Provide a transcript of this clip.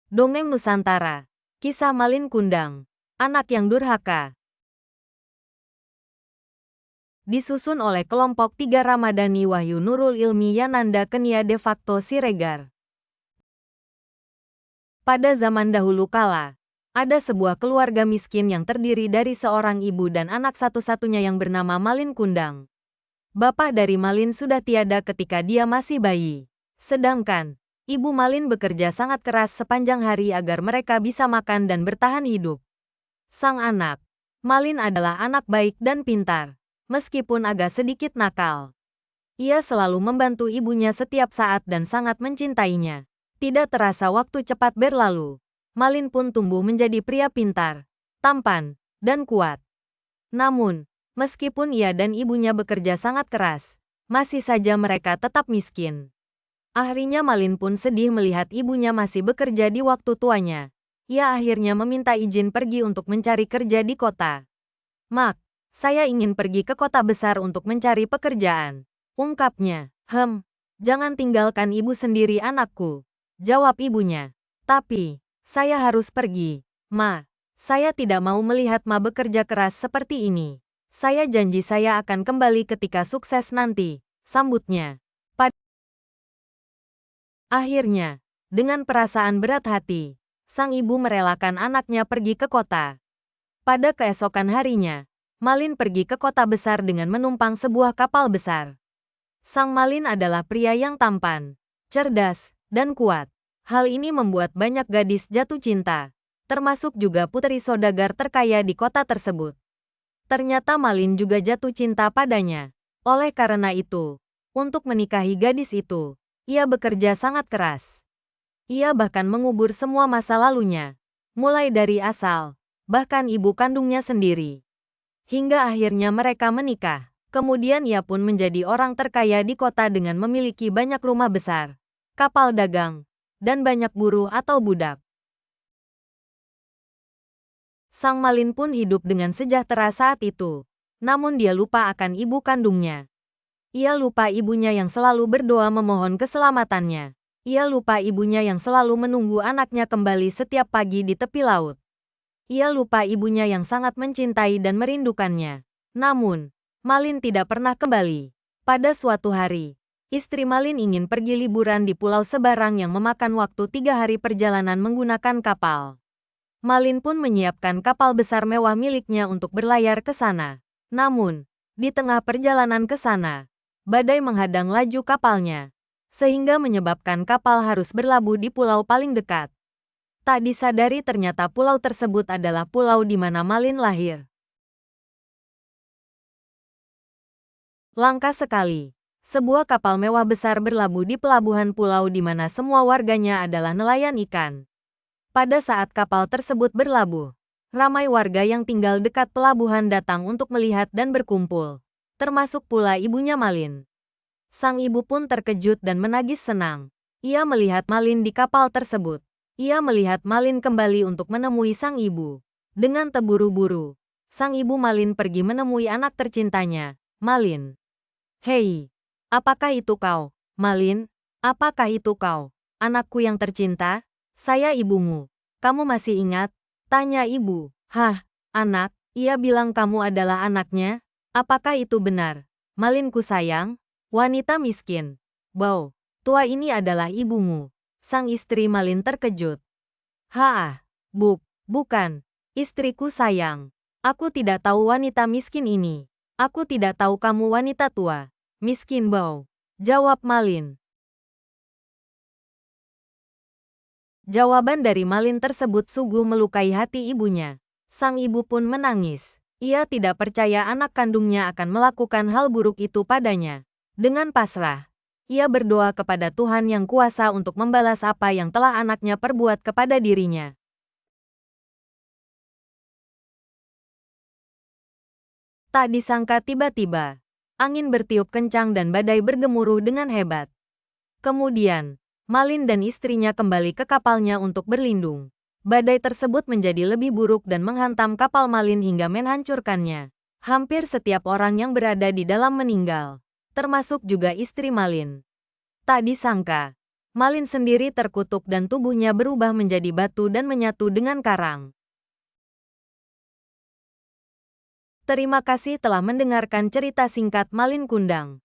Dongeng Nusantara. Kisah Malin Kundang. Anak yang Durhaka. Disusun oleh kelompok 3 Ramadhani Wahyu Nurul Ilmi Yananda Kenia de facto Siregar. Pada zaman dahulu kala, ada sebuah keluarga miskin yang terdiri dari seorang ibu dan anak satu-satunya yang bernama Malin Kundang. Bapak dari Malin sudah tiada ketika dia masih bayi. Sedangkan Ibu Malin bekerja sangat keras sepanjang hari agar mereka bisa makan dan bertahan hidup. Sang anak, Malin adalah anak baik dan pintar, meskipun agak sedikit nakal. Ia selalu membantu ibunya setiap saat dan sangat mencintainya. Tidak terasa waktu cepat berlalu. Malin pun tumbuh menjadi pria pintar, tampan, dan kuat. Namun, meskipun ia dan ibunya bekerja sangat keras, masih saja mereka tetap miskin. Akhirnya Malin pun sedih melihat ibunya masih bekerja di waktu tuanya. Ia akhirnya meminta izin pergi untuk mencari kerja di kota. "Mak, saya ingin pergi ke kota besar untuk mencari pekerjaan," ungkapnya. Jangan tinggalkan ibu sendiri anakku," jawab ibunya. "Tapi, saya harus pergi, Ma. Saya tidak mau melihat Ma bekerja keras seperti ini. Saya janji saya akan kembali ketika sukses nanti," sambutnya. Akhirnya, dengan perasaan berat hati, sang ibu merelakan anaknya pergi ke kota. Pada keesokan harinya, Malin pergi ke kota besar dengan menumpang sebuah kapal besar. Sang Malin adalah pria yang tampan, cerdas, dan kuat. Hal ini membuat banyak gadis jatuh cinta, termasuk juga putri saudagar terkaya di kota tersebut. Ternyata Malin juga jatuh cinta padanya. Oleh karena itu, untuk menikahi gadis itu, ia bekerja sangat keras. Ia bahkan mengubur semua masa lalunya, mulai dari asal, bahkan ibu kandungnya sendiri. Hingga akhirnya mereka menikah. Kemudian ia pun menjadi orang terkaya di kota dengan memiliki banyak rumah besar, kapal dagang, dan banyak buruh atau budak. Sang Malin pun hidup dengan sejahtera saat itu. Namun dia lupa akan ibu kandungnya. Ia lupa ibunya yang selalu berdoa memohon keselamatannya. Ia lupa ibunya yang selalu menunggu anaknya kembali setiap pagi di tepi laut. Ia lupa ibunya yang sangat mencintai dan merindukannya. Namun, Malin tidak pernah kembali. Pada suatu hari, istri Malin ingin pergi liburan di Pulau Sebarang yang memakan waktu 3 hari perjalanan menggunakan kapal. Malin pun menyiapkan kapal besar mewah miliknya untuk berlayar ke sana. Namun, di tengah perjalanan ke sana, badai menghadang laju kapalnya, sehingga menyebabkan kapal harus berlabuh di pulau paling dekat. Tak disadari ternyata pulau tersebut adalah pulau di mana Malin lahir. Langka sekali, sebuah kapal mewah besar berlabuh di pelabuhan pulau di mana semua warganya adalah nelayan ikan. Pada saat kapal tersebut berlabuh, ramai warga yang tinggal dekat pelabuhan datang untuk melihat dan berkumpul, termasuk pula ibunya Malin. Sang ibu pun terkejut dan menangis senang. Ia melihat Malin di kapal tersebut. Ia melihat Malin kembali untuk menemui sang ibu. Dengan terburu-buru, sang ibu Malin pergi menemui anak tercintanya, Malin. "Hei, apakah itu kau, Malin? Apakah itu kau, anakku yang tercinta? Saya ibumu. Kamu masih ingat?" tanya ibu. "Hah, anak, ia bilang kamu adalah anaknya? Apakah itu benar, Malinku sayang? Wanita miskin. Bau, tua ini adalah ibumu." Sang istri Malin terkejut. Bukan, istriku sayang. Aku tidak tahu wanita miskin ini. Aku tidak tahu kamu wanita tua, miskin bau, jawab Malin. Jawaban dari Malin tersebut sungguh melukai hati ibunya. Sang ibu pun menangis. Ia tidak percaya anak kandungnya akan melakukan hal buruk itu padanya. Dengan pasrah, ia berdoa kepada Tuhan Yang Kuasa untuk membalas apa yang telah anaknya perbuat kepada dirinya. Tak disangka tiba-tiba, angin bertiup kencang dan badai bergemuruh dengan hebat. Kemudian, Malin dan istrinya kembali ke kapalnya untuk berlindung. Badai tersebut menjadi lebih buruk dan menghantam kapal Malin hingga menghancurkannya. Hampir setiap orang yang berada di dalam meninggal, termasuk juga istri Malin. Tak disangka, Malin sendiri terkutuk dan tubuhnya berubah menjadi batu dan menyatu dengan karang. Terima kasih telah mendengarkan cerita singkat Malin Kundang.